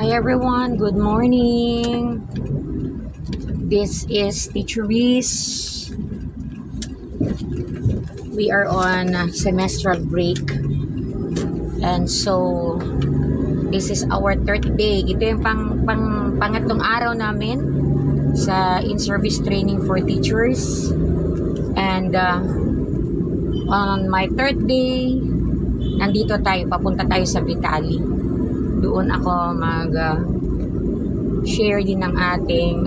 Hi everyone, good morning. This is Teacher Reese. We are on semestral break. And so, this is our third day. Ito yung pangatlong araw namin sa in-service training for teachers. And on my third day, nandito tayo, papunta tayo sa Vitali. Doon ako share din ng ating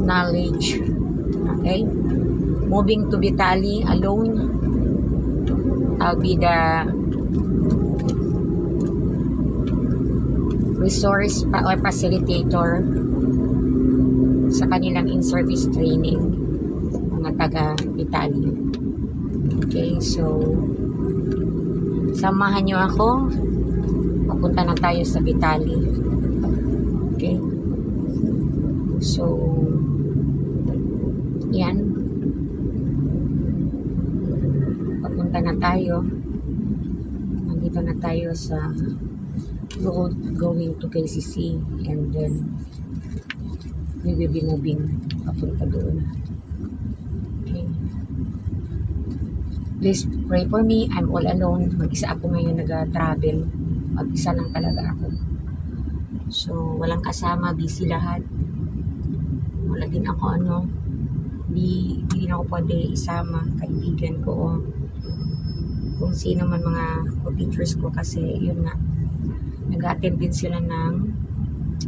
knowledge. Okay? Moving to Vitali alone. I'll be the resource or facilitator sa kanilang in-service training, mga taga Vitali. Okay, so samahan nyo ako. Papunta na tayo sa Vitali. Okay. So, yan. Papunta na tayo. Nandito na tayo sa road going to KCC, and then we will be moving papunta doon. Okay. Please pray for me. I'm all alone. Mag-isa ako ngayon nag-travel. Mag-isa lang talaga ako. So, walang kasama. Busy lahat. Wala din ako Hindi din ako pwede isama. Kaibigan ko o kung sino man mga co-teachers ko, kasi yun nga, nag-attend din sila ng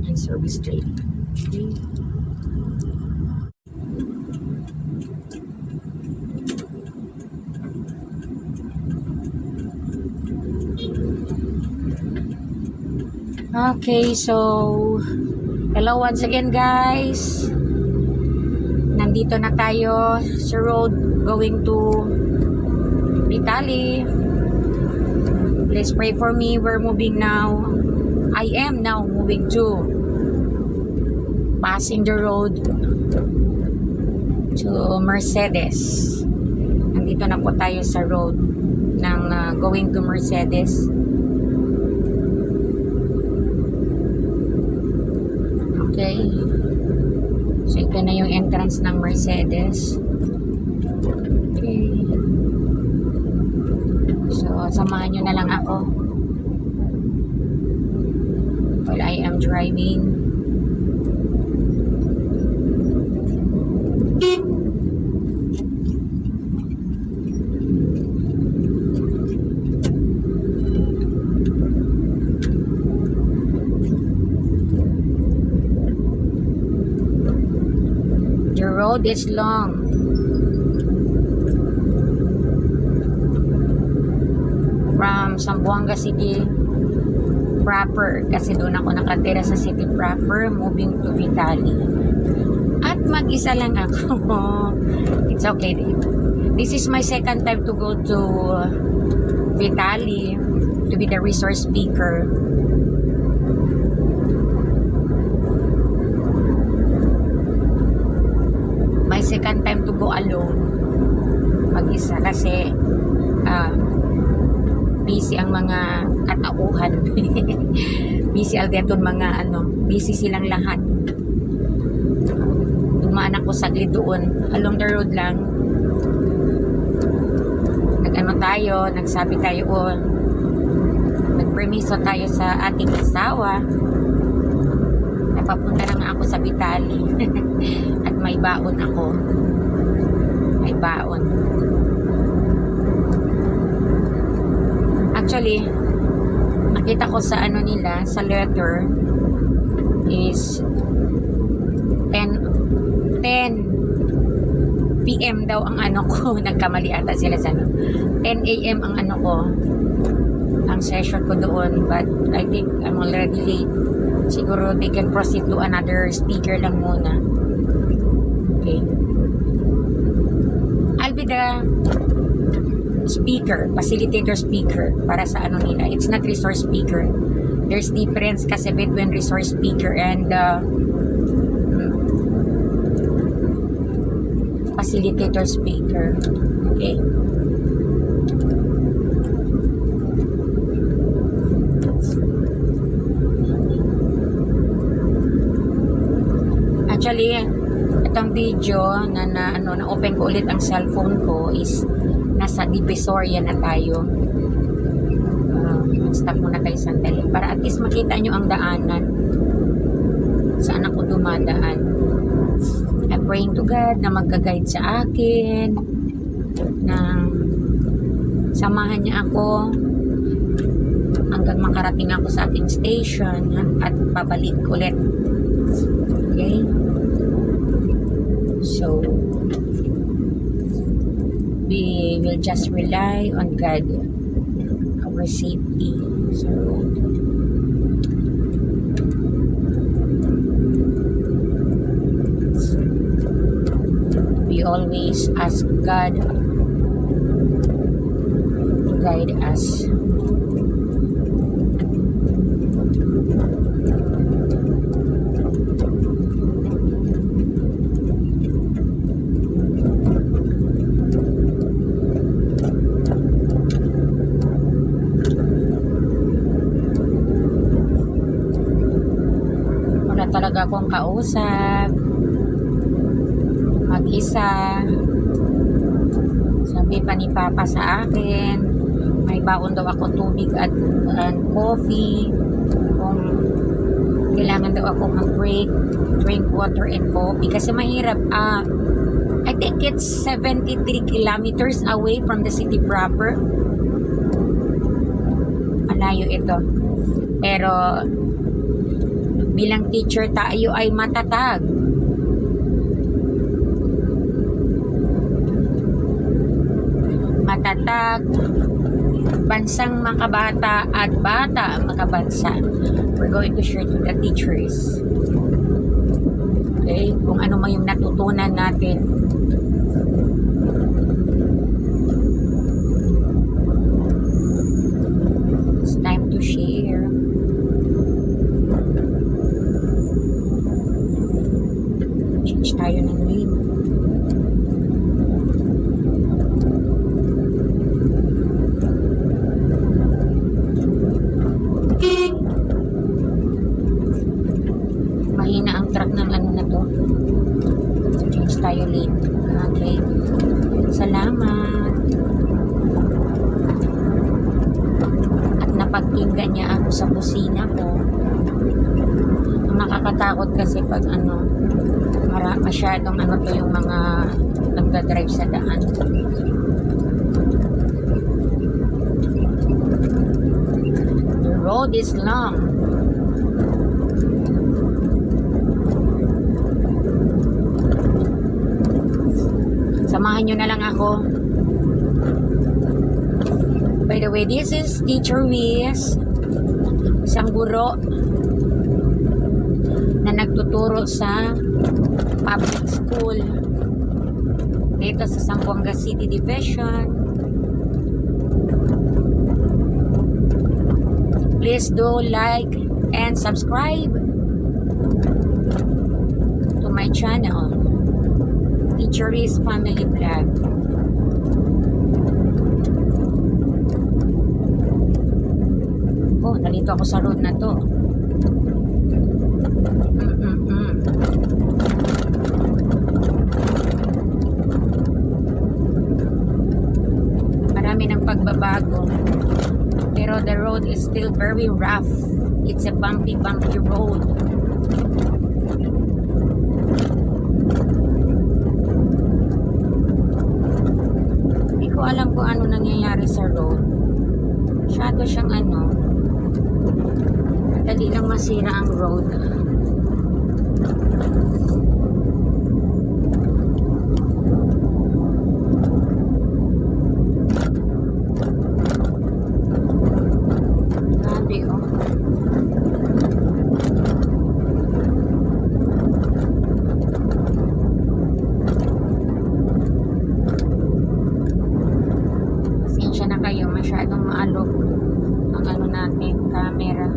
in-service training. Okay. Okay, so hello once again guys. Nandito na tayo sa road going to Vitali. Please pray for me. We're moving now. I am now moving to passing the road to Mercedes. Nandito na po tayo sa road ng going to Mercedes. Okay. So, ito na yung entrance ng Mercedes. Okay. So, samahan nyo na lang ako while I am driving. The road is long. From Zamboanga City proper, kasi doon ako nakatira sa city proper, moving to Vitali. At mag-isa lang ako. It's okay. This is my second time to go to Vitali to be the resource speaker. My second time to go alone, mag-isa, kasi busy ang mga katauhan. Busy aldeton mga busy silang lahat. Dumaan ako saglit doon along the road lang. Nagsabi tayo nagpermiso tayo sa ating asawa. Napapunta na nga ako sa Vitali. At may baon ako. May baon. Actually, nakita ko sa nila, sa letter, is 10 PM daw ang ko. Nagkamali ata sila sa 10 AM ang ko, ang session ko doon. But I think I'm already late. Siguro they can proceed to another speaker lang muna. Okay. I'll be the speaker, facilitator speaker para sa nila. It's not resource speaker. There's difference kasi between resource speaker and facilitator speaker. Okay. Actually, itong video na open ko ulit ang cellphone ko is nasa Divisoria na tayo. Stop muna tayo sandali para at least makita nyo ang daanan saan ako dumadaan. I'm praying to God na magka-guide sa akin, na samahan niya ako hanggang makarating ako sa ating station at pabalik ulit. Okay? So, we will just rely on God, our safety. So, we always ask God to guide us. Wala talaga akong kausap, mag-isa. Sabi pa ni Papa sa akin, may baon daw ako tubig at coffee. Kung kailangan daw ako mag-break, drink water and coffee. Kasi mahirap. I think it's 73 kilometers away from the city proper. Malayo ito. Pero bilang teacher tayo ay matatag. Matatag, bansang makabata at bata makabansa. We're going to share to the teachers. Okay? Kung ano man yung natutunan natin. It's time to share. Change tayo ng lane. Mahina ang truck ng ano na to. Change tayo lane. Okay. Salamat. At napagkinggan niya ako sa kusina ko. Ang nakakatakot kasi pag masyadong to yung mga nagdadrive sa daan. The road is long. Samahan nyo na lang ako. By the way, this is Teacher Wiz, isang guro na nagtuturo sa public school dito sa Zamboanga City Division. Please do like and subscribe to my channel, Teacher Wiz Family Vlog. Oh, nalito ako sa road na to. Marami ng pagbabago. Pero the road is still very rough. It's a bumpy road. Hindi ko alam kung ano nangyayari sa road. Masyado siyang madali lang masira ang road. Grabe, oh. Pasensya na kayo, masyadong maalog ang natin, camera.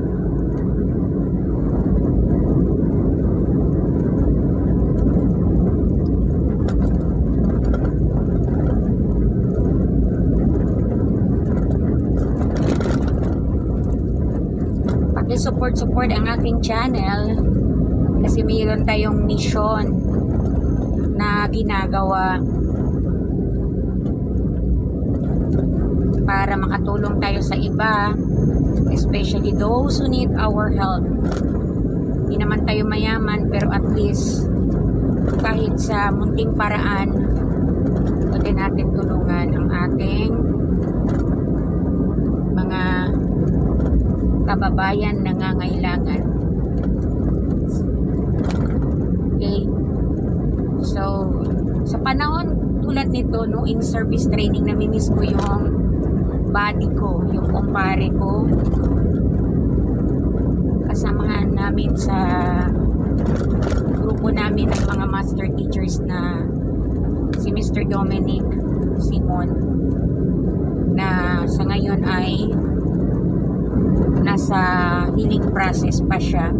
Support ang aking channel Kasi mayroon tayong mission na ginagawa para makatulong tayo sa iba, especially those who need our help. Hindi naman tayo mayaman, pero at least kahit sa munting paraan pwede natin tulungan ang ating mga kababayan na nangangailangan. Okay, so sa panahon tulad nito, no, in service training, namimiss ko yung body ko, yung kumpare ko, kasamahan namin sa grupo namin ng mga master teachers na si Mr. Dominic Simon, na sa ngayon ay nasa healing process pa siya,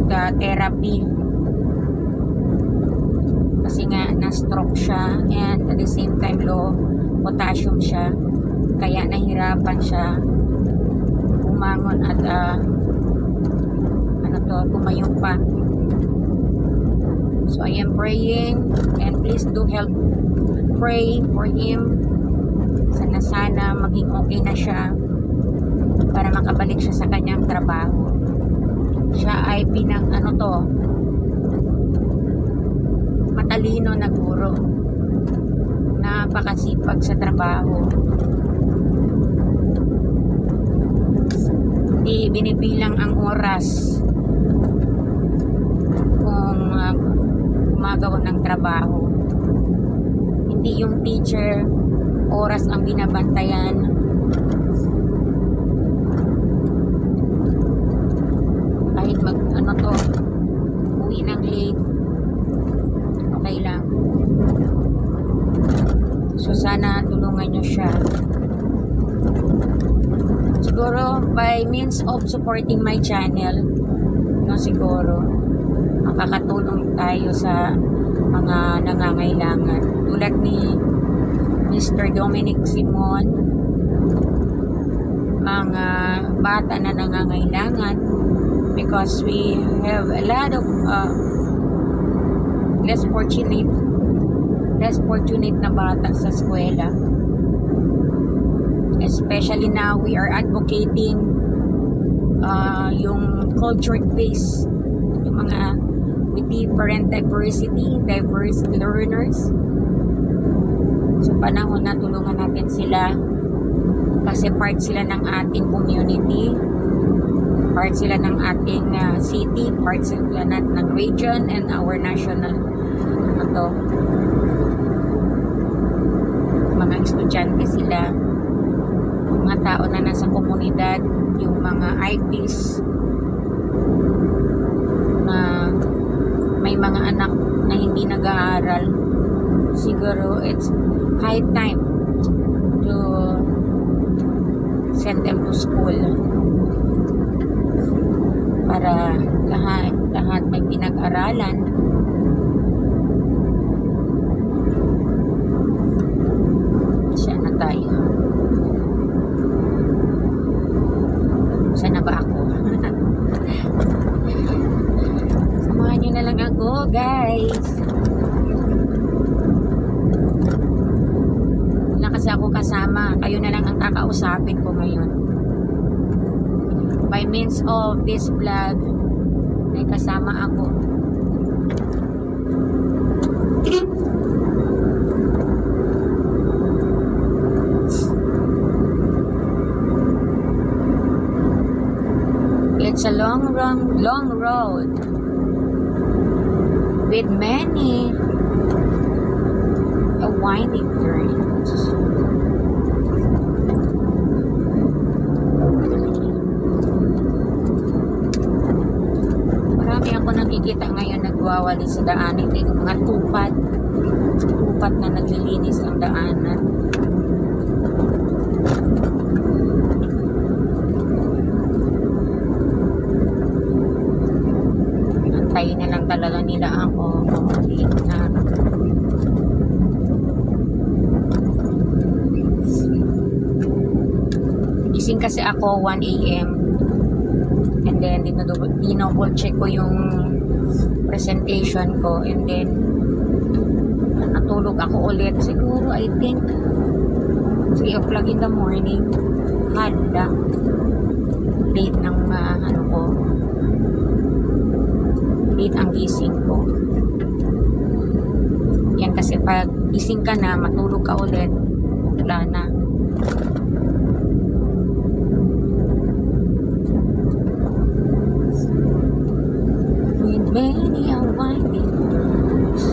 therapy, kasi nga na-stroke siya and at the same time low potassium siya, kaya nahirapan siya bumangon at tumayong pa. So I am praying, and please do help pray for him. Sana maging okay na siya para makabalik siya sa kanyang trabaho. Siya ay matalino na guro, napakasipag sa trabaho, hindi binibilang ang oras kung gumagawa ng trabaho. Hindi yung teacher oras ang binabantayan, kahit uwi ng late, okay lang. So sana tulungan nyo siya, siguro by means of supporting my channel, no, siguro makakatulong tayo sa mga nangangailangan tulad ni Mr. Dominic Simon, mga bata na nangangailangan, because we have a lot of less fortunate na bata sa eskwela. Especially now we are advocating yung cultured base, yung mga with different diversity, diverse learners. So panahon na tulungan natin sila, kasi part sila ng ating community, part sila ng ating city, part sila ng region and our national mga estudyante sila, mga tao na nasa komunidad, yung mga IPs na may mga anak na hindi nag-aaral. Siguro it's high time to send them to school para lahat may pinag-aralan. Siya na tayo. Sana ba ako? Samahan nyo na lang ako, guys. Wala kasi ako kasama. Kayo na lang ang kakausapin ko ngayon. By means of this vlog, may kasama ako. It's a long road with many winding turns. Marami ako nakikita ngayon nagwawali sa daanan, din mga tupat na naglilinis ang daanan. Antayin na lang talaga nila ako. Gising kasi ako 1 AM and and then dinouble check ko yung presentation ko, and then natulog ako ulit siguro I think 3 o'clock in the morning. Hala, late ng late ang gising ko. Yan kasi pag gising ka na, matulog ka ulit, wala na. With many a winding roads,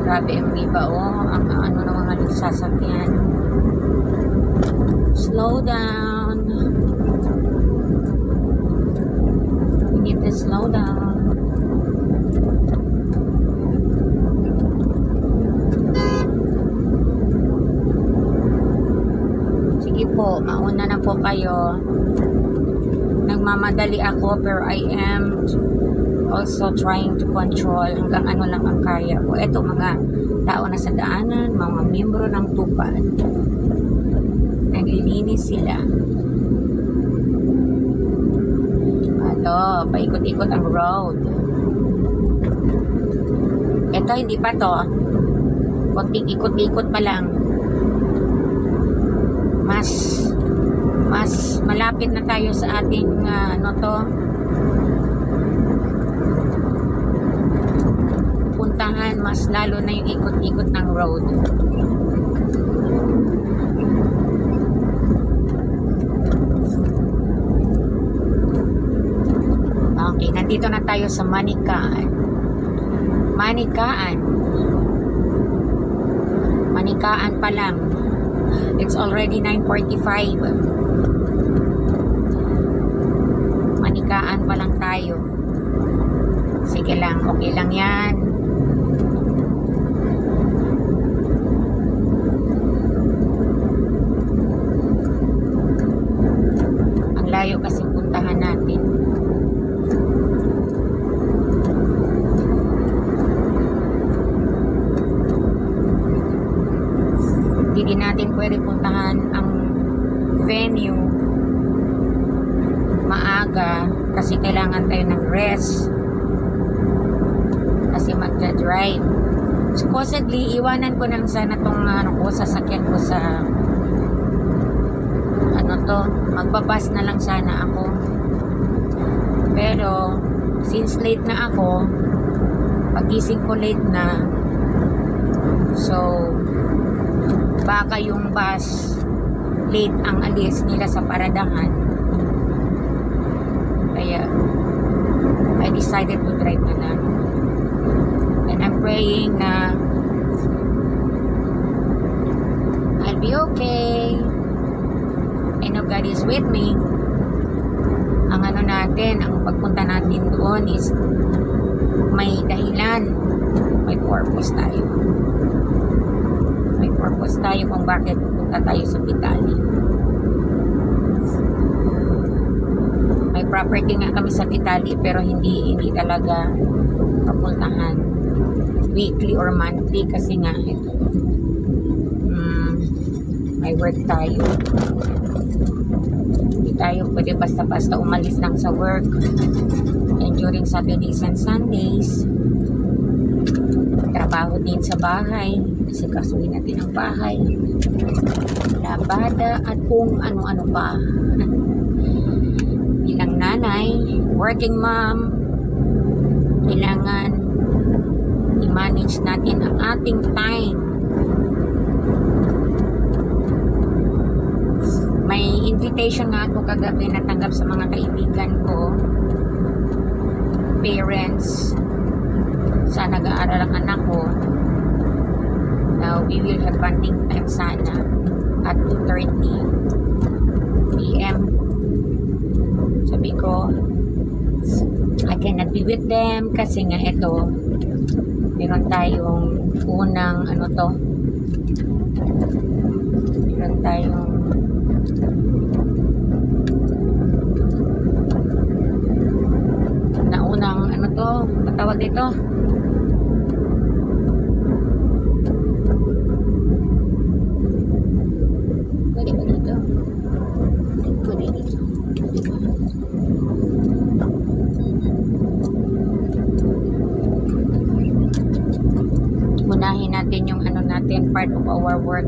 grabe ang iba, ang ano ng mga nagsasakyan. Slow down. We need to slow down. Sige po, mauna na po kayo. Nagmamadali ako, pero I am also trying to control hanggang ano lang ang kaya ko. Eto, mga tao na sa daanan, mga miyembro ng tupad, naglilinis sila. Paikot-ikot ang road. Eto, hindi pa to. Konting ikot-ikot pa lang. Mas malapit na tayo sa ating puntahan. Mas lalo na yung ikot-ikot ng road. Okay, nandito na tayo sa Manikaan pa lang. It's already 9:45. Manikaan pa lang tayo. Sige lang, okay lang yan. Ang layo kasi puntahan natin. Hindi natin pwede puntahan ang venue maaga kasi kailangan tayo ng rest kasi magdadrive. Supposedly iwanan ko lang sana tong sasakyan ko sa magbabas na lang sana ako, pero since late na ako, pagising ko late na, so baka yung bus late ang alis nila sa paradahan, kaya I decided to drive na lang. And I'm praying na I'll be okay. I know God is with me. Ang ang pagpunta natin doon is may dahilan, may purpose tayo. May purpose tayo kung bakit pupunta tayo sa Pitali. May property nga kami sa Pitali, pero hindi talaga papuntahan weekly or monthly kasi nga ito, may work tayo. Hindi tayo pwede basta-basta umalis lang sa work. And during Saturdays and Sundays, trabaho din sa bahay kasi kasuhin natin ang bahay, labada at kung ano-ano pa. Bilang nanay, working mom, kailangan i-manage natin ang ating time. May invitation nga ako kagabi natanggap sa mga kaibigan ko, parents sa nag-aaral ang anak ko. Now we will have bonding time sana at 2:30 PM. Sabi ko, I cannot be with them kasi nga ito, meron tayong unang meron tayong naunang matawag dito, pwede ba dito? unahin natin yung ano natin, part of our work.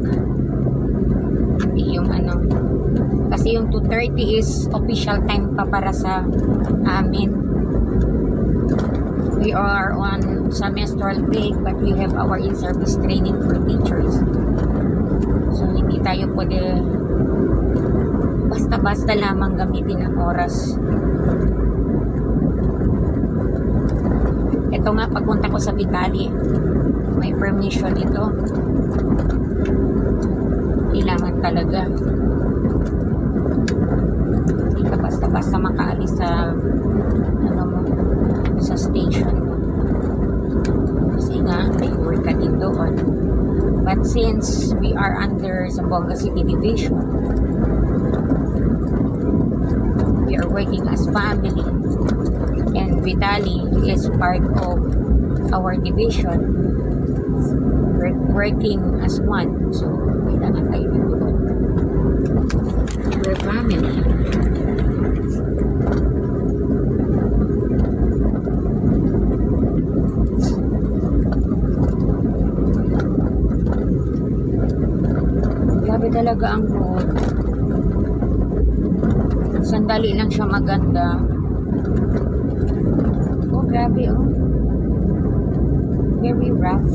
Hindi yung ano. Kasi yung 2:30 is official time pa para sa amin. We are on semestral break but we have our in-service training for teachers. So hindi tayo pwede basta-basta lamang gamitin ang oras. Ito nga, pagpunta ko sa Vitali, may permission ito. Kailangan talaga. Hindi ka basta-basta makaalis sa ano mo, sa station mo. Kasi nga, may work ka din doon. But since we are under Zamboanga City Division, we are working as family, and Vitali is part of our division. We're working as one, so kailangan tayo doon. We're family. Grabe talaga ang road. Sandali lang siya maganda. Oh, grabe oh. Very rough.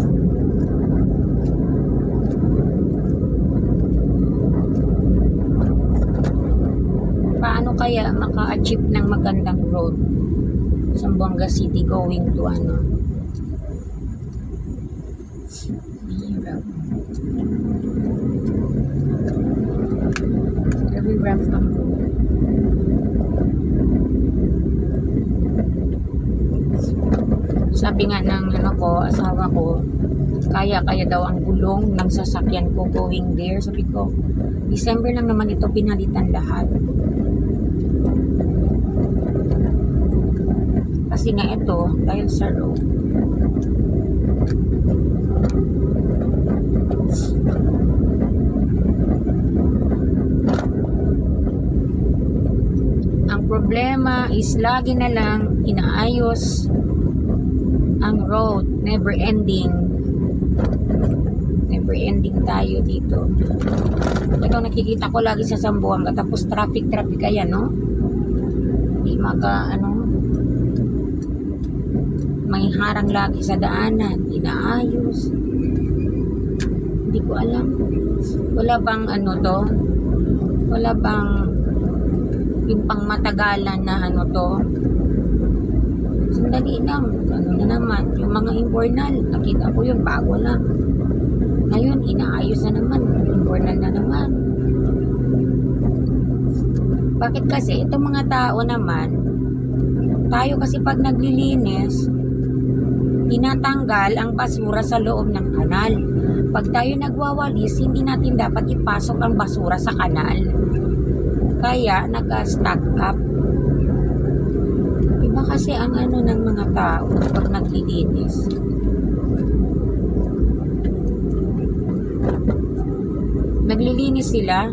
Paano kaya maka-achieve ng magandang road? Zamboanga City going to ano? Hirap. Very rough ang road. Sabi nga ng ano ko, asawa ko, kaya daw ang gulong ng sasakyan ko going there. Sabi ko, December lang naman ito pinalitan lahat. Kasi nga ito, dahil sa road. Ang problema is lagi na lang inaayos ang road, never ending tayo dito. Ito nakikita ko lagi sa Zamboanga, tapos traffic kaya no, hindi may harang lagi sa daanan, inaayos, hindi ko alam. Wala bang ano to, wala bang yung pang matagalan na ano to. Sandali lang, ano na naman, yung mga informal, nakita ko yun, bago lang. Ngayon, inaayos na naman, informal na naman. Bakit kasi, itong mga tao naman, tayo kasi pag naglilinis, tinatanggal ang basura sa loob ng kanal. Pag tayo nagwawalis, hindi natin dapat ipasok ang basura sa kanal. Kaya, nag-stack up. Iba kasi ang ano ng mga tao pag naglilinis. Naglilinis sila.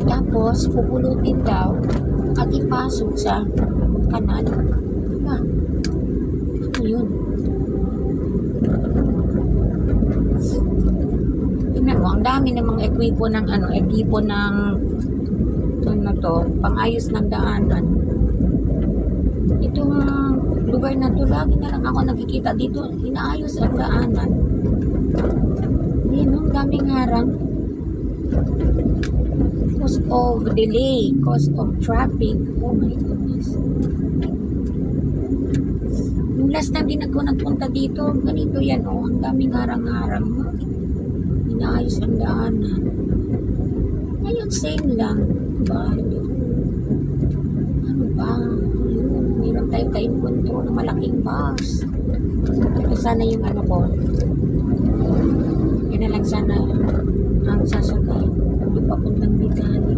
Tapos, pupulutin daw at ipasok sa kanal. Diba? Ano yun? Tingnan mo, ang dami ng mga equipo ng ano to, pang-ayos ng daanan. Itong lugar na to, lagi na lang ako nakikita dito, inaayos ang daanan. Yan, ang daming harang. Cause of delay, cause of traffic. Oh my goodness. Yung last time din ako nagpunta dito, ganito yan oh, ang daming harang-harang. Inaayos ang daanan. Ngayon, same lang. Diba? Ano ba? Ayun, mayroon tayo ka-encontro ng malaking bus. Ito sana yung ano ko. Yun na lang sana ang sasakay. Hindi papuntang Vitali.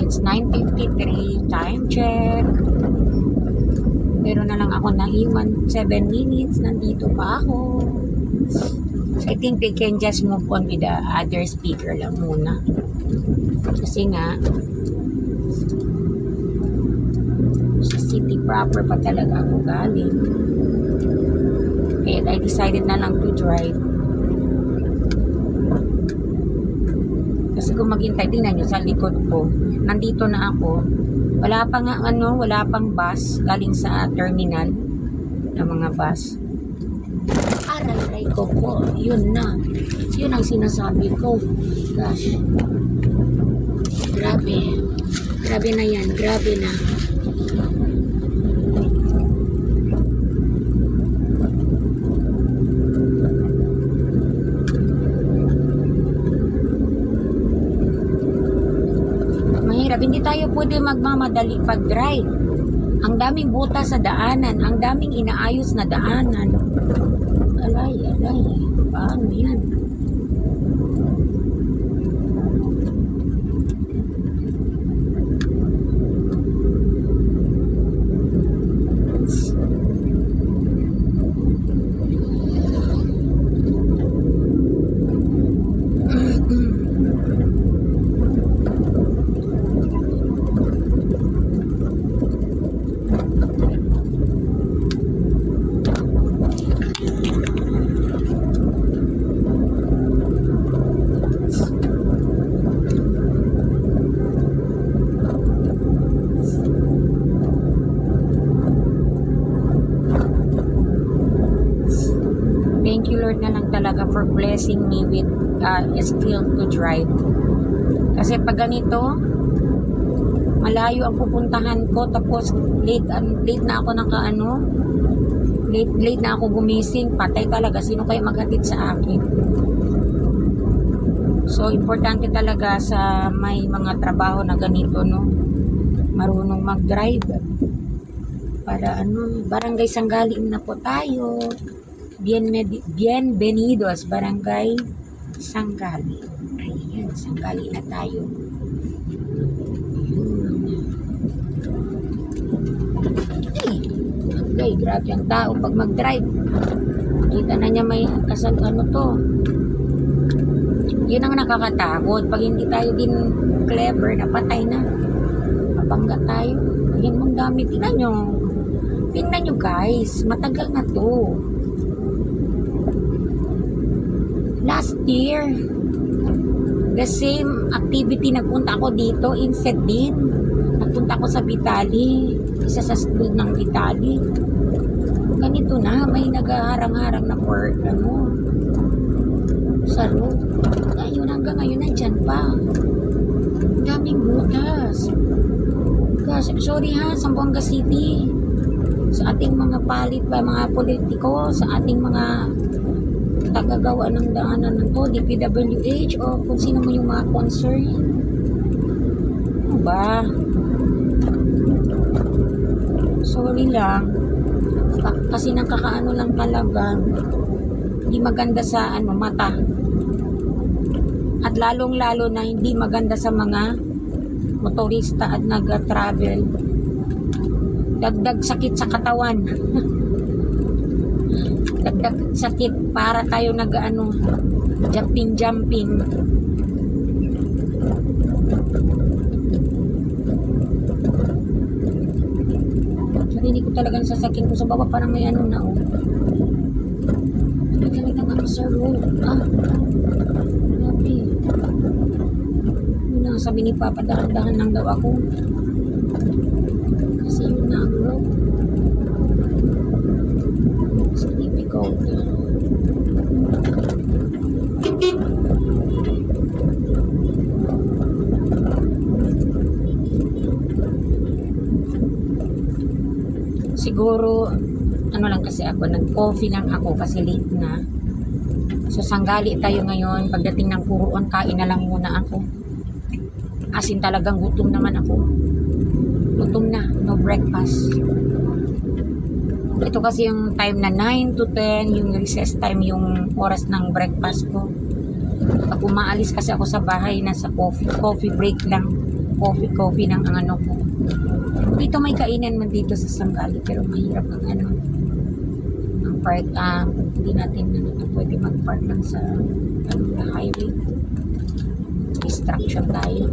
It's 9:53. Time check. Pero na lang ako naiwan 7 minutes. Nandito pa ako. So, I think they can just move on with the other speaker lang muna. Kasi nga, Sa city proper pa talaga ako galing. Kaya I decided na lang to drive. Kasi kung maghintay, tingnan nyo sa likod ko, nandito na ako. Wala pang bus galing sa terminal ng mga bus. Aray ko po, yun na. Yun ang sinasabi ko. Gosh. Grabe. Grabe na yan. Grabe na. Mahirap. Hindi tayo pwede magmamadali pag-drive. Ang daming butas sa daanan. Ang daming inaayos na daanan. Alay. Paano yan? Thank you Lord na lang talaga for blessing me with skill to drive. Kasi pag ganito, malayo ang pupuntahan ko, tapos late na ako late na ako gumising, patay talaga, sino kaya maghatid sa akin? So importante talaga sa may mga trabaho na ganito, no, marunong mag-drive para Barangay Sanggali na po tayo. Bienvenidos Barangay Sanggali. Ayan, Sanggali na tayo. Okay, grabe ang tao pag mag-drive. Kita na niya may to. Yun ang nakakatakot. Pag hindi tayo din clever, napatay na. Mabangga tayo. Ayan mong dami. Tingnan nyo guys. Matagal na to. Last year, the same activity, nagpunta ako dito, instead din. Nagpunta ako sa Vitali, isa sa school ng Vitali. Ganito na, may naghaharang-harang na for, sa road. Ngayon, hanggang ngayon, nandyan pa. Daming butas. Gosh, sorry ha, Zamboanga City. Sa ating mga palit ba, mga politiko, sa ating mga tagagawa ng daanan ng to, DPWH, o kung sino mo yung mga concern. Ano ba? Sorry lang. Kasi nakakaano lang talaga. Hindi maganda sa mata. At lalong-lalo na hindi maganda sa mga motorista at nag-travel. Dagdag sakit sa katawan. Dagdag sakit para tayo jumping. Narinig ko talaga sa sasakyan ko sa baba, parang may na may kami sa road. Grabe. Yun na, sabi ni Papa, dahan-dahan lang daw ako. Kasi yun na ang road. Difficult. Siguro lang kasi ako, nag-coffee lang ako kasi late na. So Sanggali tayo ngayon. Pagdating ng Puruan, kain na lang muna ako. As in talagang gutom naman ako. Gutom na, no breakfast. Ito kasi yung time na 9 to 10, yung recess time, yung oras ng breakfast ko. Pag umaalis kasi ako sa bahay, nasa coffee break lang. Coffee ng ko. Dito may kainan man dito sa Sanggali, pero mahirap ang ang park. Hindi natin pwede mag-park lang sa highway. Distraction tayo.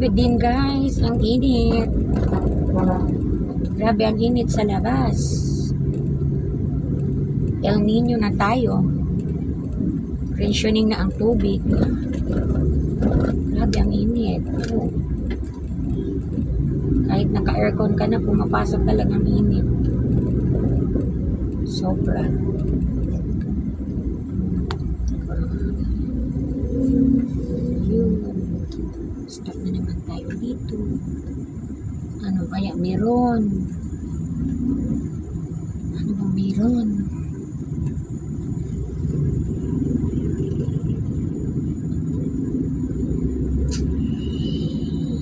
Grabe din guys, ang init. Grabe ang init sa labas. El Nino na tayo. Rationing na ang tubig. Grabe ang init. Oh. Kahit naka-aircon ka na, pumapasok talagang init. Sobra. Yun. Stop na naman tayo dito. Ano kaya meron? Ano bang meron?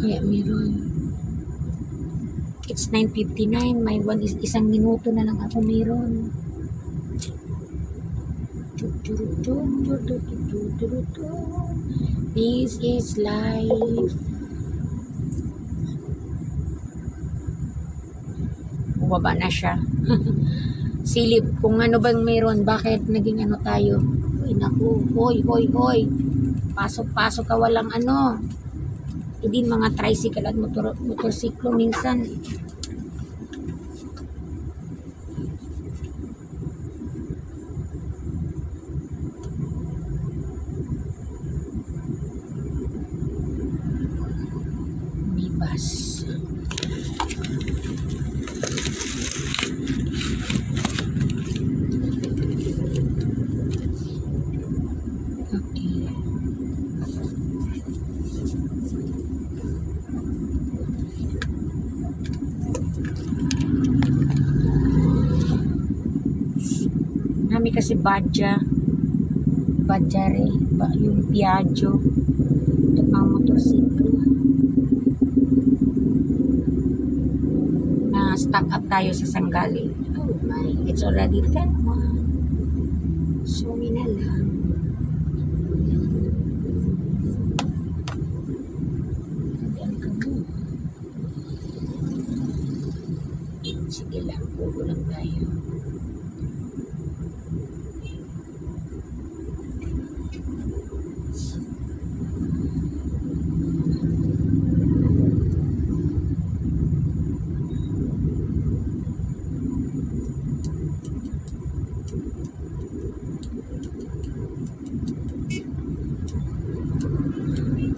Kaya meron. It's 9:59. May isang minuto na lang ako meron. This is life. Bumaba na siya. Silip. Kung ano bang meron, bakit naging ano tayo? Uy, naku. Hoy, hoy, hoy. Pasok-pasok ka, walang ano. Hindi mga tricycle at motorsiklo minsan. May bus. Okay. Nami kasi Badja rin, yung Piaggio at mga motorsiklo. Na stock up tayo sa Sanggali. Oh my, it's already 10:01. So, na lang. Sige lang, puro lang tayo.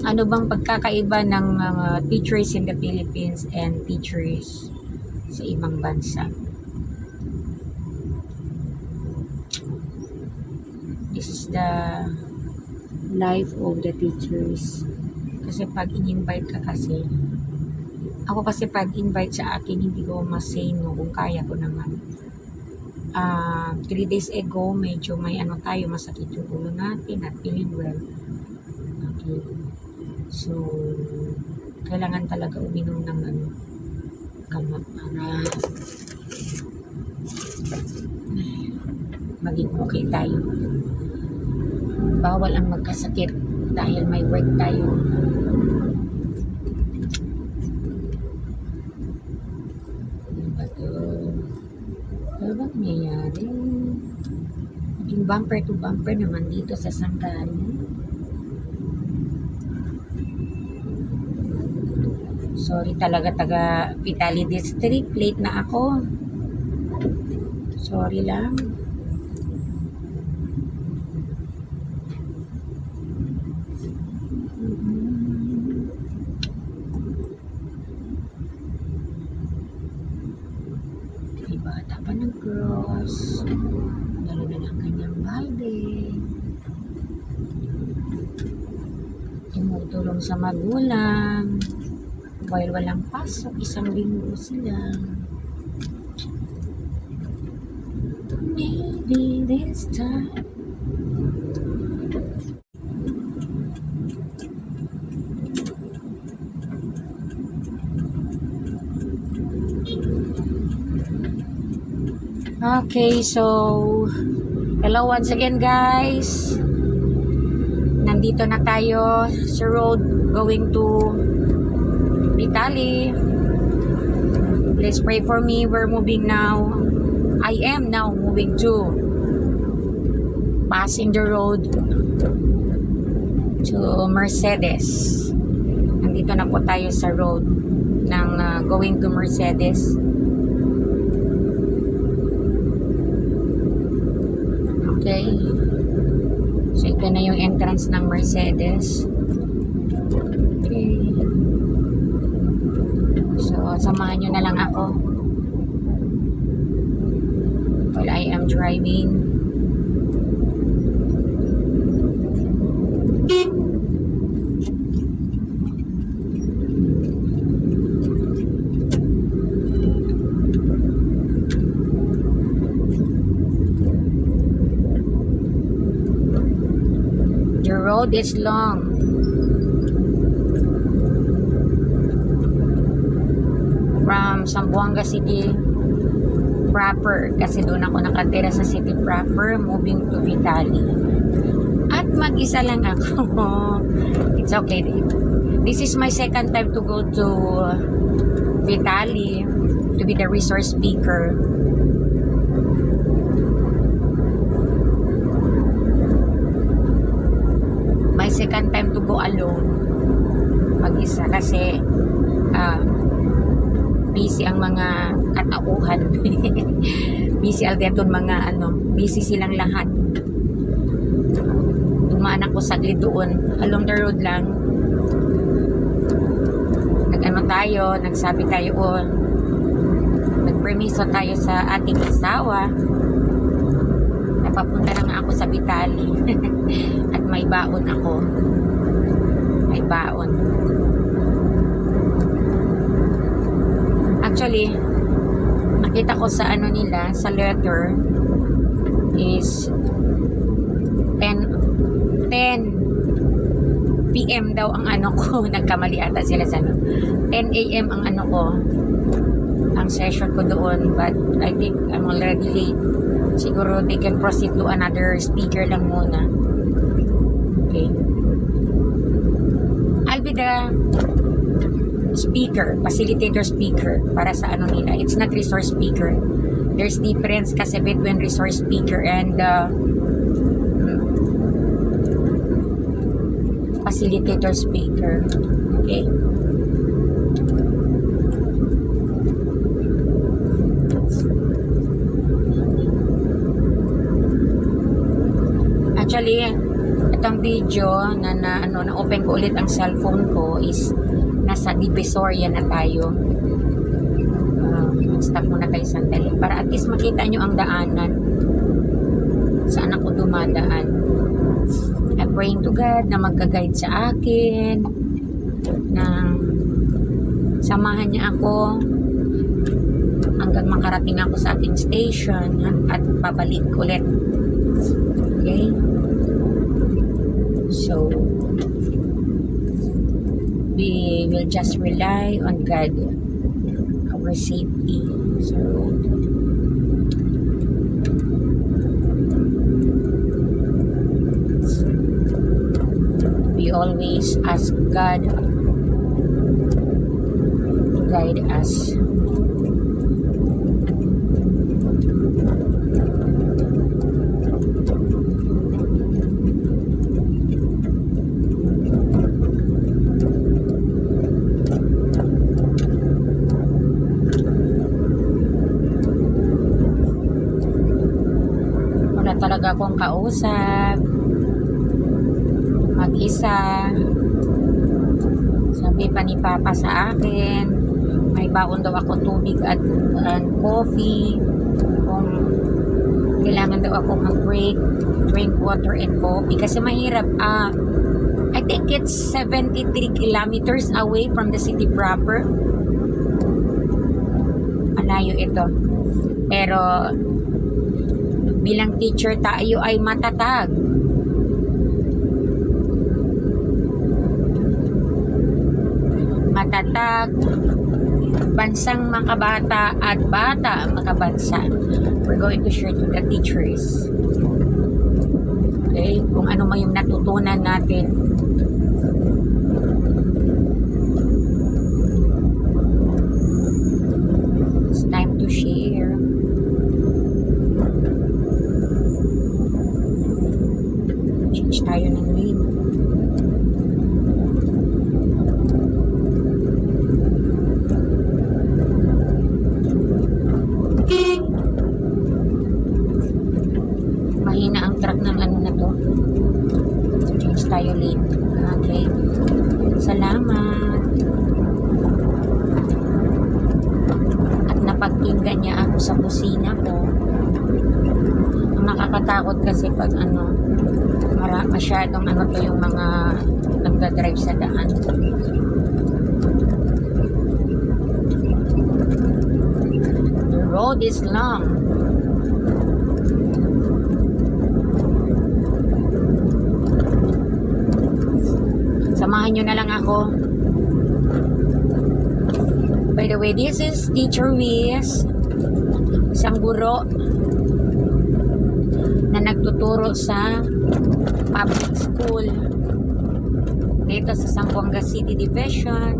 Ano bang pagkakaiba ng teachers in the Philippines and teachers sa ibang bansa? This is the life of the teachers. Kasi pag in-invite ka kasi, ako kasi pag invite sa akin, hindi ko mas-say no kung kaya ko naman. 3 days ago, medyo may ano tayo, masakit yung ulo natin at feeling well. Okay. So, kailangan talaga uminom ng ano, gamot para maging okay tayo. Bawal ang magkasakit dahil may work tayo. Ano ba ito? Ano ba nangyayari? Naging bumper to bumper naman dito sa Sanggali. Sorry talaga, taga Vitali District. Late na ako. Sorry lang. Bata pa ng cross. Dalo na lang kanyang balde. Tumutulong sa magulang. While walang pasok, 1 linggo sila. Maybe this time. Okay, so hello once again guys. Nandito na tayo sa road going to Vitali. Please pray for me. We're moving now. I am now moving to passing the road to Mercedes. Nandito na po tayo sa road ng going to Mercedes. Okay. So, ito na yung entrance ng Mercedes. Okay. So, samahan nyo na lang ako while I am driving. The road is long. From Zamboanga City proper, kasi doon ako nakatira sa city proper, moving to Vitali. At mag-isa lang ako. It's okay. This is my second time to go to Vitali to be the resource speaker. My second time to go alone, mag-isa, kasi busy ang mga katauhan. Busy aldeton mga busy silang lahat. Dumaan ako saglit doon, along the road lang. Nagsabi tayo, nagpermiso tayo sa ating asawa. Napapunta na nga ako sa Vitali. At may baon ako. May baon. Actually, nakita ko sa nila, sa letter, is 10 PM daw ang ko. Nagkamali ata sila sa 10 AM ang ko. Ang session ko doon. But I think I'm already late. Siguro they can proceed to another speaker lang muna. Okay. I'll be the speaker, facilitator speaker para sa nila. It's not resource speaker. There's difference kasi between resource speaker and facilitator speaker. Okay. Actually, itong video na open ko ulit ang cellphone ko is nasa Divisoria na tayo. Stop muna kayo sandali para at least makita nyo ang daanan saan ako dumadaan. I'm praying to God na magka-guide sa akin, na samahan niya ako hanggang makarating ako sa ating station at pabalik ulit. Okay? So, we will just rely on God, our safety. So, we always ask God to guide us. Talaga akong kausap, mag-isa. Sabi pa ni Papa sa akin, may baon daw ako tubig at coffee. Kung kailangan daw ako mag-break, drink water and coffee. Kasi mahirap. I think it's 73 kilometers away from the city proper. Malayo ito. Pero bilang teacher tayo ay matatag. Matatag, bansang makabata at bata makabansa. We're going to share to the teachers. Okay? Kung ano man yung natutunan natin. It's time to share. Change tayo ng lane. Okay. Salamat. At napagkinggan niya ako sa kusina ko. Ang nakakatakot kasi pag masyadong to yung mga nagdadrive sa daan. The road is long. Samahan nyo na lang ako. By the way, this is Teacher Wiz, isang guro na nagtuturo sa public school dito sa Zamboanga City Division.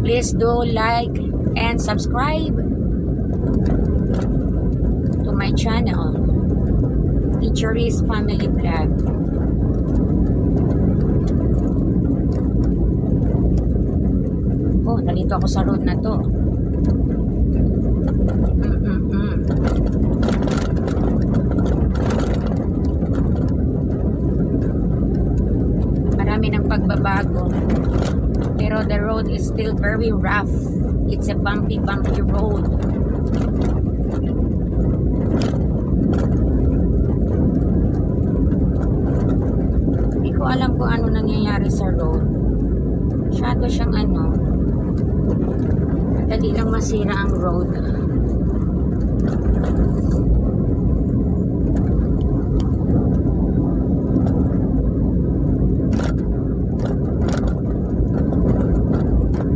Please do like and subscribe to my channel, Teacher Wiz Family Vlog. Oh, nalito ako sa road na to. Marami ng pagbabago. Pero the road is still very rough. It's a bumpy road. Hindi ko alam kung ano nangyayari sa road. Masyado siyang madali lang masira ang road.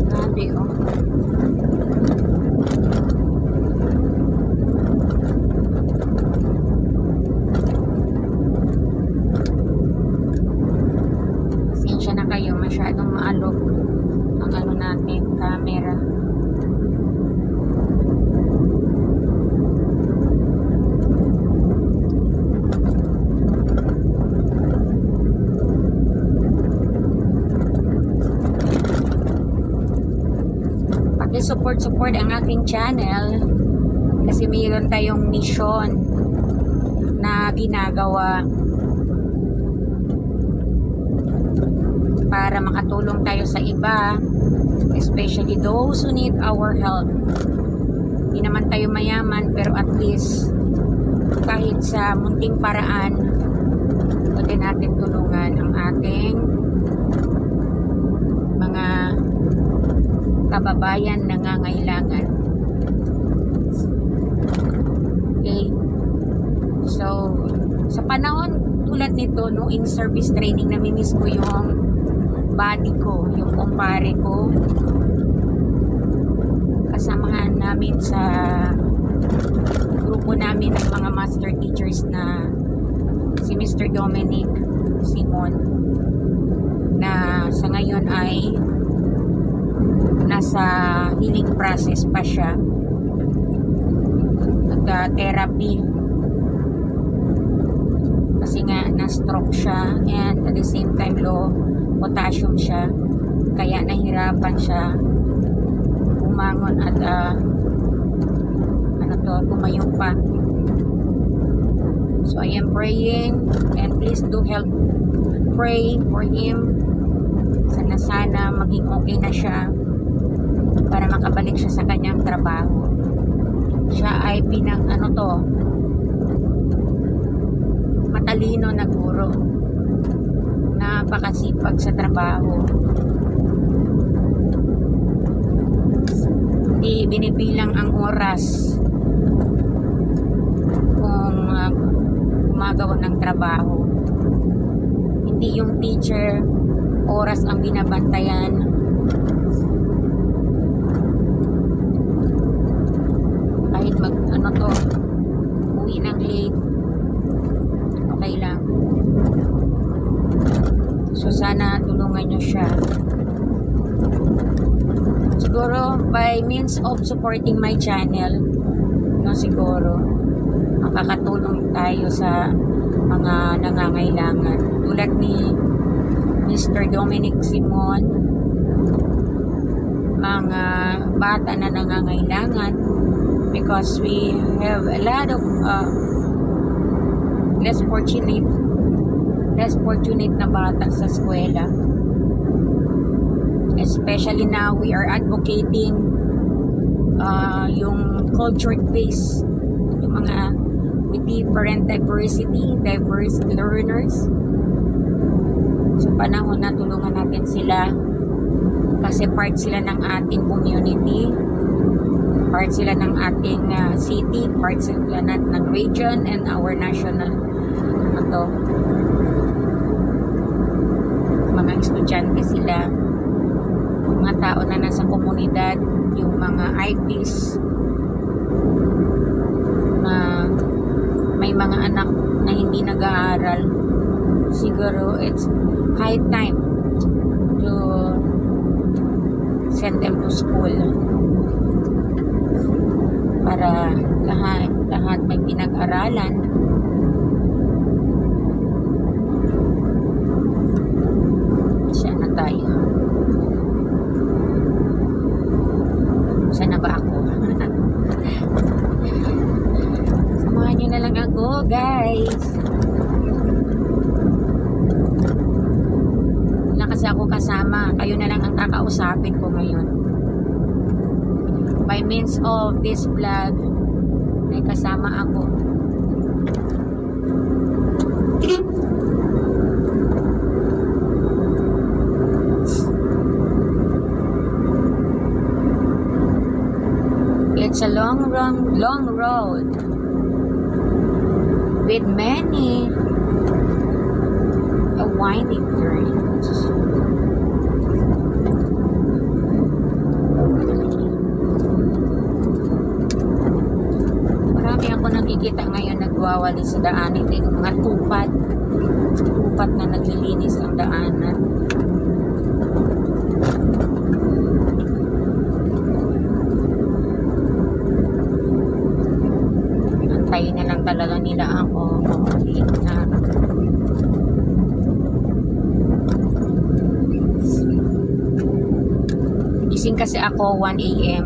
Grabe, oh. Pasensya na kayo, masyadong maalog ang natin, camera. Support ang aking channel kasi mayroon tayong mission na ginagawa para makatulong tayo sa iba, especially those who need our help. Hindi naman tayo mayaman, pero at least kahit sa munting paraan pwede natin tulungan ang ating mga kababayan na nangangailangan. Okay. So, sa panahon tulad nito, no, in service training, namimiss ko yung body ko, yung kumpare ko. Kasamahan namin sa grupo namin ng mga master teachers na si Mr. Dominic Simon, na sa ngayon ay nasa healing process pa siya, nagka-therapy kasi nga na-stroke siya, and at the same time low potassium siya, kaya nahirapan siya umangon at tumayo pa. So I am praying, and please do help pray for him. Sana maging okay na siya para makabalik siya sa kanyang trabaho. Siya ay matalino na guro, napakasipag sa trabaho, hindi binibilang ang oras kung gumagawa ng trabaho. Hindi yung teacher oras ang binabantayan. Kahit uwi ng late, okay lang. So sana tulungan nyo siya. Siguro by means of supporting my channel, no, siguro makakatulong tayo sa mga nangangailangan tulad ni Mr. Dominic Simon, mga bata na nangangailangan, because we have a lot of less fortunate na bata sa eskwela. Especially now we are advocating yung cultured base, yung mga with different diversity, diverse learners. So panahon na tulungan natin sila kasi part sila ng ating community, part sila ng ating city, part sila ng region and our national mga estudyante sila, mga tao na nasa komunidad, yung mga IPs na may mga anak na hindi nag-aaral. Siguro it's high time to send them to school para lahat may pinag-aralan. Siya na tayo. Sana ba ako? Samahan nyo na lang ako, guys. Wala kasi ako kasama. Kayo na lang ang kakausapin ko ngayon. By means of this vlog, may kasama ako. It's a long road with many winding turns. Marami ako nakikita ngayon nagwawali sa daanan, yung mga tupat na naglilinis ang daanan. Antayin na lang talaga nila ako. Na gising kasi ako 1 AM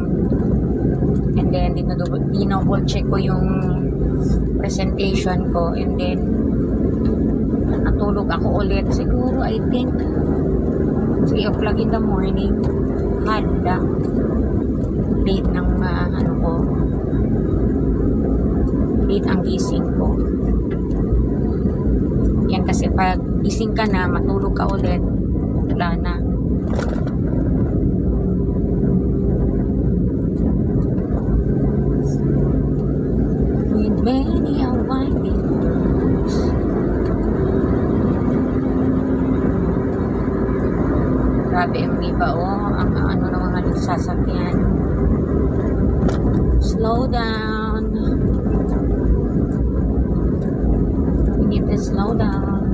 and then dinouble check ko yung presentation ko and then natulog ako ulit siguro I think 3 o'clock in the morning. Hala, late ng late ang gising ko. Yan kasi pag gising ka na, matulog ka ulit, wala na. With many a winding roads. Grabe ang iba, ang ano ng mga sasakyan. Slow down. We need to slow down.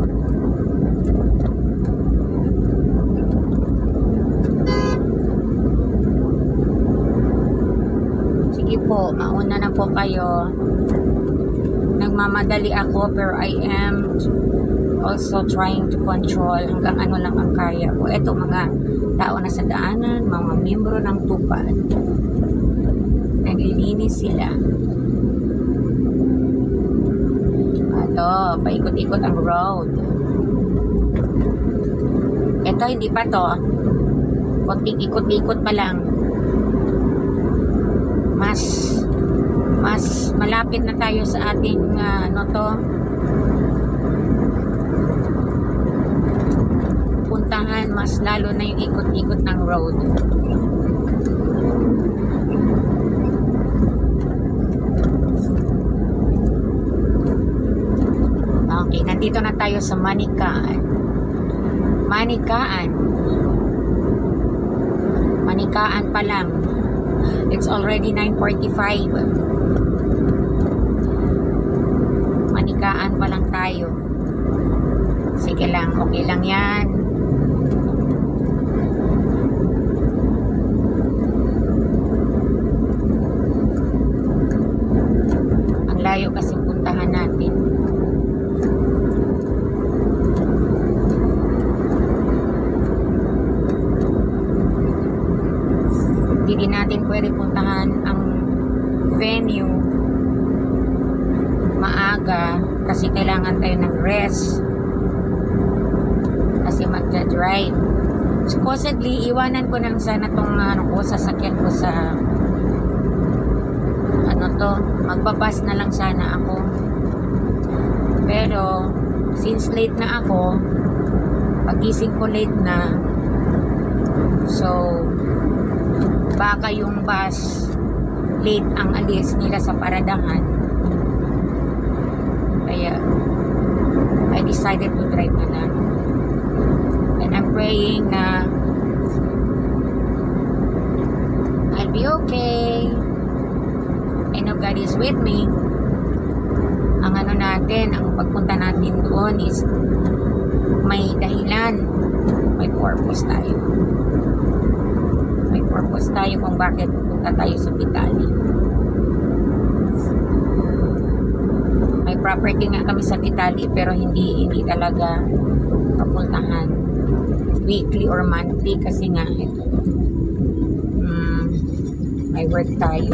Sige po, mauna na po kayo. Nagmamadali ako pero I am also trying to control hanggang ano lang ang kaya ko. Eto mga tao na sa daanan, mga miyembro ng tupad. Naglilinis sila. Ito, paikot-ikot ang road. Ito, hindi pa to. Konting ikot-ikot pa lang. Mas malapit na tayo sa ating puntahan, mas lalo na yung ikot-ikot ng road. Okay, nandito na tayo sa Manikaan pa lang. It's already 9:45. Manikaan pa lang tayo. Sige lang, okay lang yan. Ang layo kasi puntahan natin. Hindi natin pwede puntahan ang venue maaga kasi kasi kailangan tayo ng rest kasi magja-drive. Supposedly iwanan ko na lang sana tong sasakyan ko sa magbabas na lang sana ako, pero since late na ako, pagising ko late na, so baka yung bus late ang alis nila sa paradahan, kaya I decided to drive na lang. And I'm praying na I'll be okay. I know God is with me. Ang ang pagpunta natin doon is may dahilan, may purpose tayo. May purpose tayo kung bakit pupunta tayo sa Pitali. May property nga kami sa Pitali, pero hindi talaga papuntahan weekly or monthly kasi nga ito, may work tayo.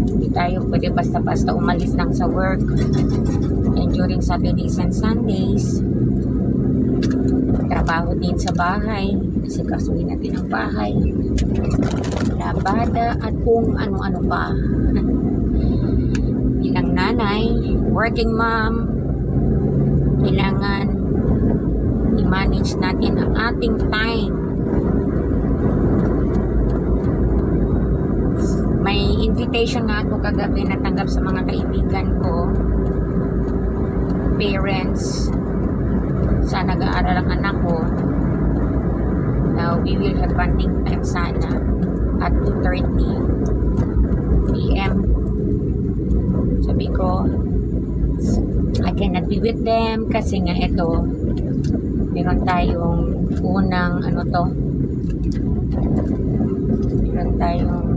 Hindi tayo pwede basta-basta umalis lang sa work. And during Saturdays and Sundays, trabaho din sa bahay kasi kasuhin natin ang bahay, labada at kung ano-ano pa. Bilang nanay, working mom, kailangan i-manage natin ang ating time. May invitation nga ako kagabi natanggap sa mga kaibigan ko, parents sa nag-aaral ang anak ko. Now we will have bonding time sana at 2:30 p.m. Sabi ko I cannot be with them kasi nga ito, meron tayong unang meron tayong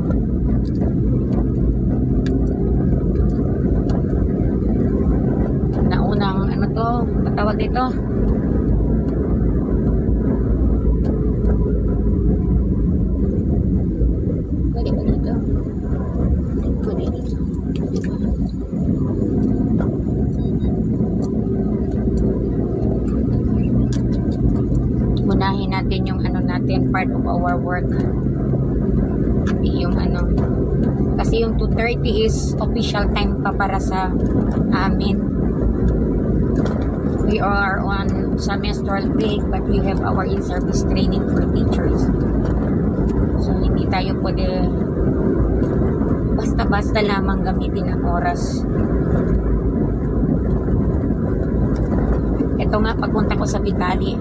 naunang matawag dito, pwede ba dito? Pwede dito. Unahin natin yung natin, part of our work, hindi yung kasi yung 2:30 is official time pa para sa amin. We are on semestral break but we have our in-service training for teachers, so hindi tayo pwede basta-basta lamang gamitin ang oras. Ito nga, pagpunta ko sa Pitali,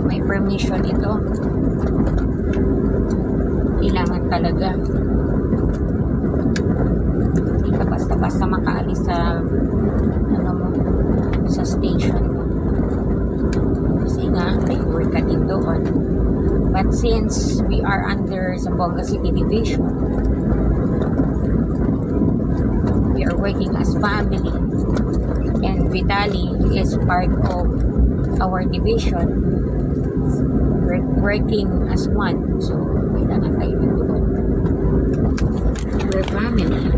may permission ito, kailangan talaga, hindi ka basta-basta makaalis sa sa station mo kasi nga may work ka din doon. But since we are under Zamboanga City Division, we are working as family and Vitali is part of our division. We're working as one, so kailangan tayo doon. We're family.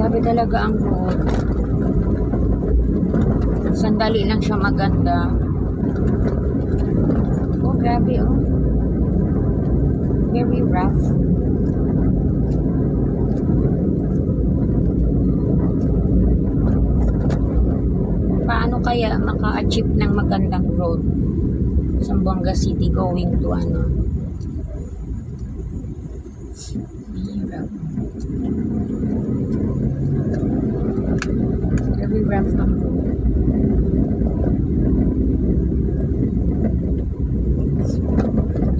Grabe talaga ang road. Sandali lang siya maganda. Oh, grabe oh. Very rough. Paano kaya maka-achieve ng magandang road sa Zamboanga City going to very rough ang road.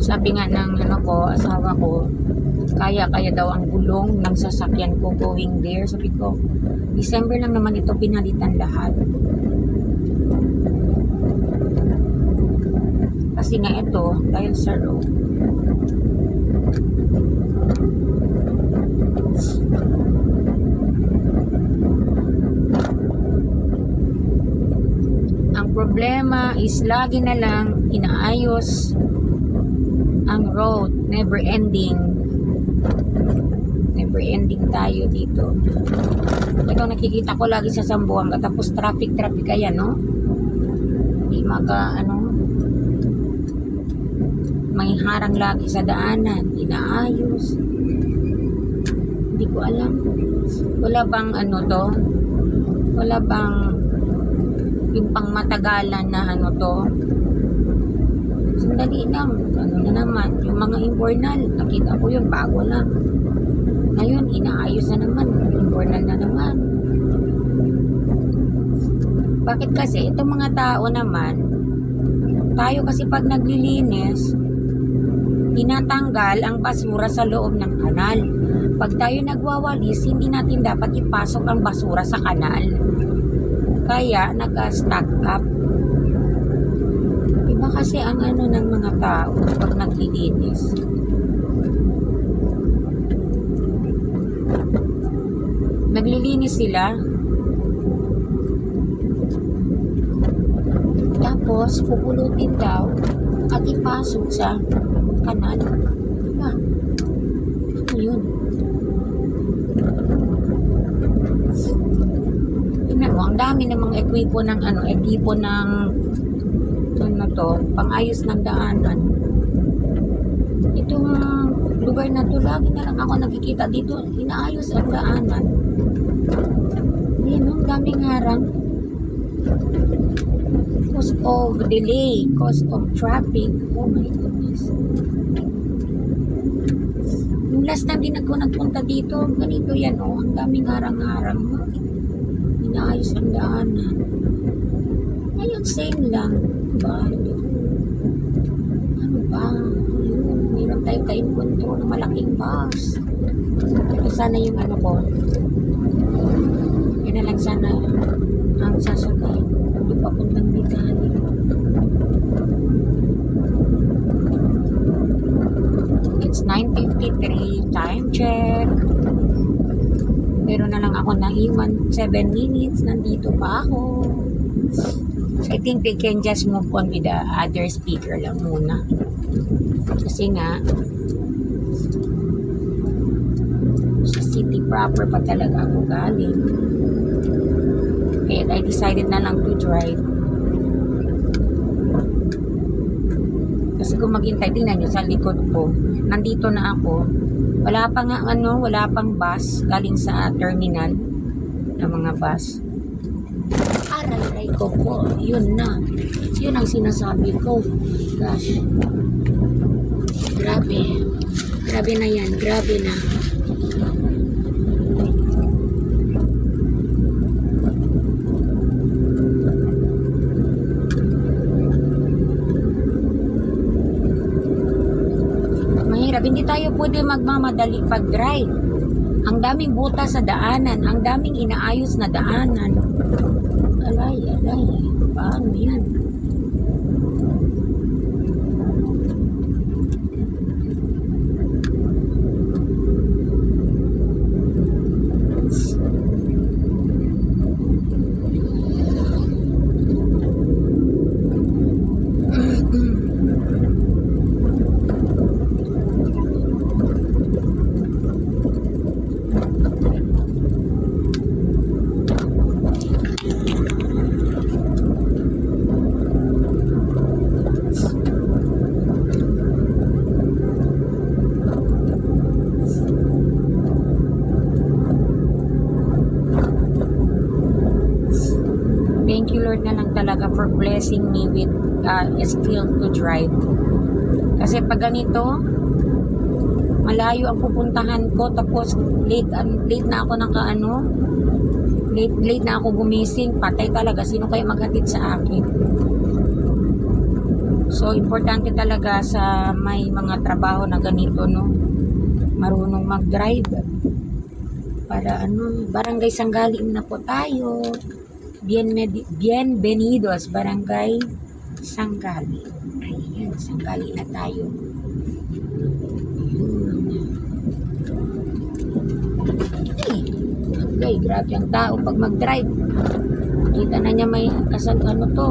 Sabi nga ng asawa ko, kaya daw ang gulong ng sasakyan ko going there. Sabi ko, December lang naman ito, pinalitan lahat. Kasi nga ito, dahil sa road. Ang problema is lagi na lang inaayos ang road. Never ending. Never ending tayo dito. Ito nakikita ko lagi sa Zamboanga. Tapos traffic kaya, no? Hindi may harang lagi sa daanan. Inaayos. Hindi ko alam. Wala bang to? Wala bang yung pangmatagalan na to? Sandali lang. Na naman, yung mga informal, nakita ko yun, bago lang. Ngayon, inaayos na naman. Informal na naman. Bakit kasi? Itong mga tao naman, tayo kasi pag naglilinis, tinatanggal ang basura sa loob ng kanal. Pag tayo nagwawalis, hindi natin dapat ipasok ang basura sa kanal. Kaya, nag-stack up. Iba kasi ang ng mga tao pag naglilinis. Naglilinis sila. Tapos, pupulutin daw at ipasok sa kanal. Diba? Ano yun? Tingnan mo, ang dami ng mga equipo ng pang-ayos ng daanan. Itong lugar na to, lagi na lang ako nakikita dito, inaayos ang daanan. Yan, ang daming harang. Cause of delay, cause of traffic. Oh my goodness. Yung last time din ako nagpunta dito, ganito yan, ang daming harang-harang. Inaayos ang daanan. Ngayon, same lang. Diba? Ano ba? Ayun, mayroon tayo ka-encontro ng malaking bus. Ito sana yung ko. Yan na lang sana ang sasakay. Ito papuntang mechanic. It's 9:53. Time check. Meron na lang ako naiwan 7 minutes. Nandito pa ako. I think they can just move on with the other speaker lang muna. Kasi nga, sa city proper pa talaga ako galing. Kaya I decided na lang to drive. Kasi kung maghintay, tingnan nyo sa likod ko. Nandito na ako. Wala pang bus galing sa terminal ng mga bus. Aray ko po. Yun na. Yun ang sinasabi ko. Gosh. Grabe. Grabe na yan. Grabe na. Mahirap. Hindi tayo pwede magmamadali pag-drive. Ang daming buta sa daanan. Ang daming inaayos na daanan. Alay. Paano yan? Thank you Lord na lang talaga for blessing me with skill to drive. Kasi pag ganito, malayo ang pupuntahan ko, tapos late na ako late na ako gumising, patay talaga, sino kaya maghatid sa akin? So importante talaga sa may mga trabaho na ganito, marunong mag-drive para Barangay Sanggali na po tayo. Bienvenidos Barangay Sanggali. Ayan, Sanggali na tayo. Okay, grabe ang tao pag mag-drive. Kita na niya may to.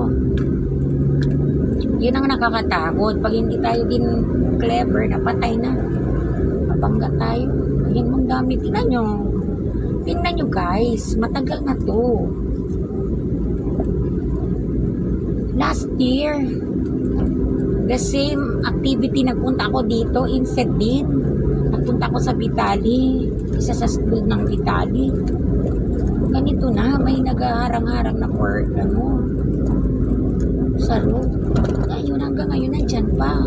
Yun ang nakakatakot. Pag hindi tayo din clever, napatay na. Mabangga tayo. Yan mong dami. Tingnan nyo. Tingnan nyo guys. Matagal na to. Last year, the same activity, nagpunta ako dito, instead din. Nagpunta ako sa Vitali. Isa sa school ng Vitali. Ganito na, may naghaharang-harang na for, sa road. Ngayon, hanggang ngayon, nandyan pa.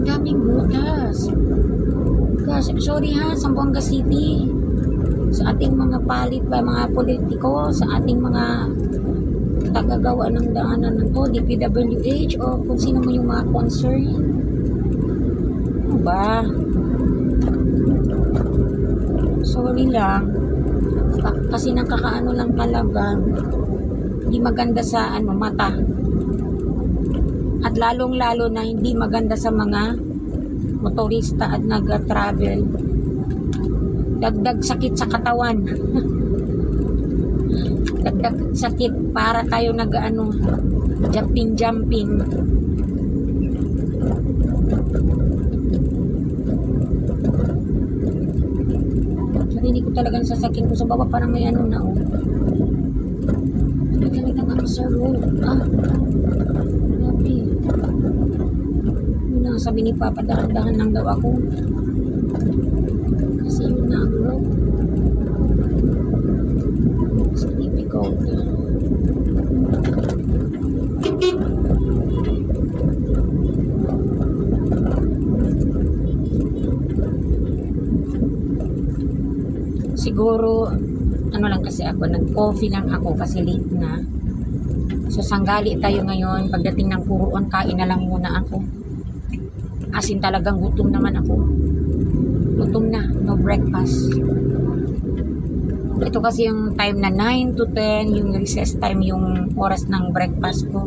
Daming butas. Kasi, sorry ha, Zamboanga City. Sa ating mga palit ba, mga politiko, sa ating mga tagagawa ng daanan ng to, DPWH, o kung sino mo yung mga concern. Ano ba? Sorry lang. Kasi nakakaano lang talaga. Hindi maganda sa mata. At lalong-lalo na hindi maganda sa mga motorista at nag-travel. Dagdag sakit sa katawan. Dagdag sakit para tayo jumping. Narinig ko talagang sasakyan ko sa baba, parang may na may talagang sa road. Grabe. Yun na, sabi ni Papa, dahan-dahan lang daw ako. Kasi yun na ang road. It's difficult. Siguro, lang kasi ako, nag-coffee lang ako kasi late na. So, sanggali tayo ngayon. Pagdating ng Puruan, kain na lang muna ako. As in, talagang gutom naman ako. Gutom na, no breakfast. Ito kasi yung time na 9 to 10, yung recess time, yung oras ng breakfast ko.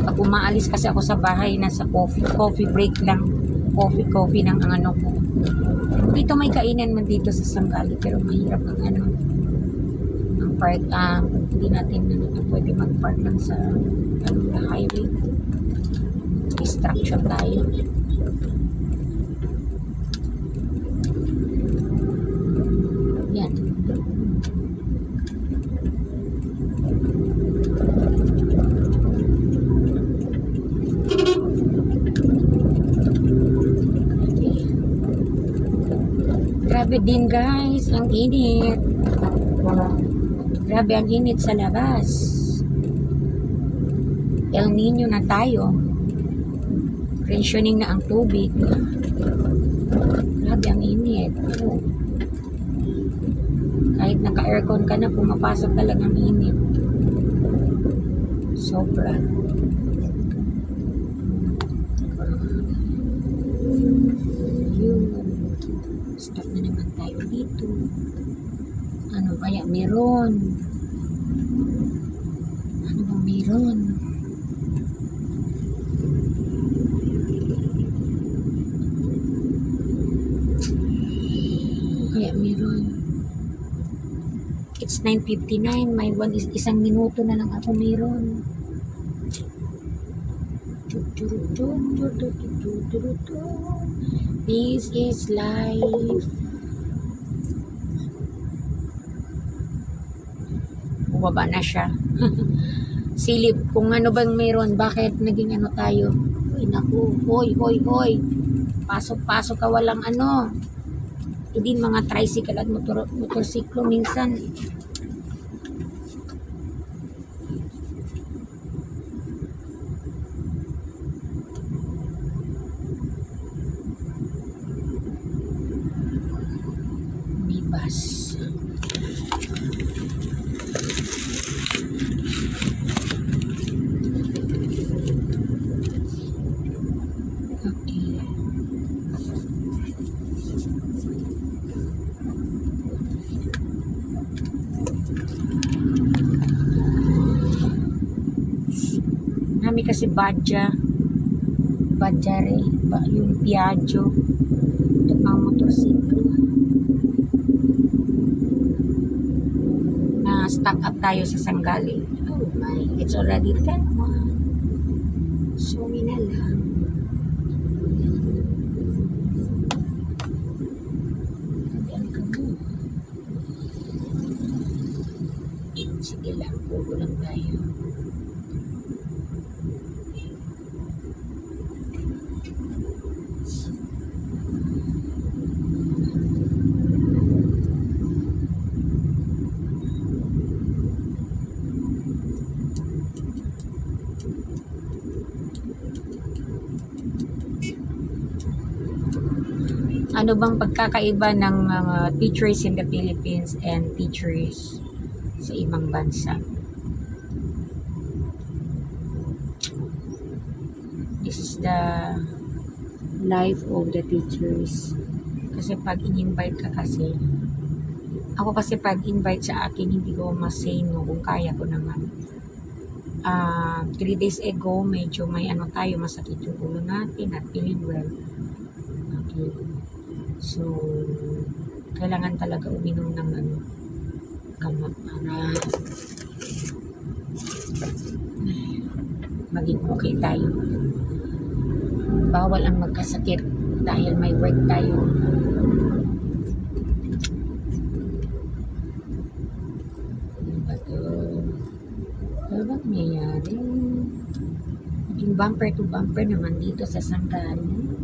Pag umaalis kasi ako sa bahay, nasa coffee break lang. Coffee ng ko. Dito may kainan man dito sa Sanggali, pero mahirap ang ang park. Hindi natin pwede mag-park lang sa highway. Distraction tayo. Yan. Grabe din guys, ang init. Grabe ang init sa labas. El Nino na tayo. Rationing na ang tubig. Grabe ang init. Oh. Kahit naka-aircon ka na, pumapasok talagang init. Sobra. Stop na naman tayo dito. Ano kaya meron? Ano bang meron? Ano kaya meron? It's 9:59. May isang minuto na lang ako meron. This is life. Bumaba na siya. Silip kung ano bang meron, bakit naging tayo. Uy naku, hoy. Pasok ka, walang Hindi mga tricycle at motorsiklo minsan. Bus. Okay. Nami kasi Badja yung Piaggio. Ito pang motorsiklo. Stock up tayo sa Sanggali. Oh my, it's already 10:01. Sorry na lang. Diyan ka mo. Sige lang, pugo lang tayo. Ano bang pagkakaiba ng mga teachers in the Philippines and teachers sa ibang bansa? This is the life of the teachers. Kasi pag in-invite ka kasi, ako kasi pag invite sa akin, hindi ko mas-say no kung kaya ko naman. 3 days ago, medyo may ano tayo, masakit yung ulo natin at feeling well. Okay. So, kailangan talaga uminom ng gamot para maging okay tayo. Bawal ang magkasakit dahil may work tayo. Ano ba ito? Ano ba nangyayari? Naging bumper to bumper naman dito sa Sangkali.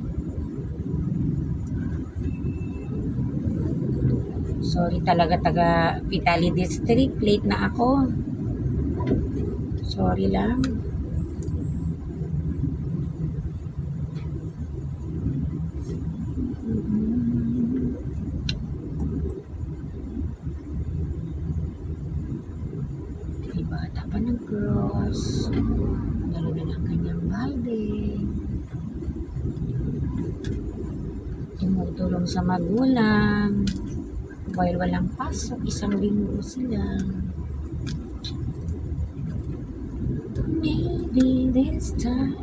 Sorry talaga, taga Pitali District. Late na ako. Sorry lang. May bata pa ng cross. Dalo na lang kanyang Bible. Tumutulong sa magulang. While walang pasok, 1 linggo sila. Maybe this time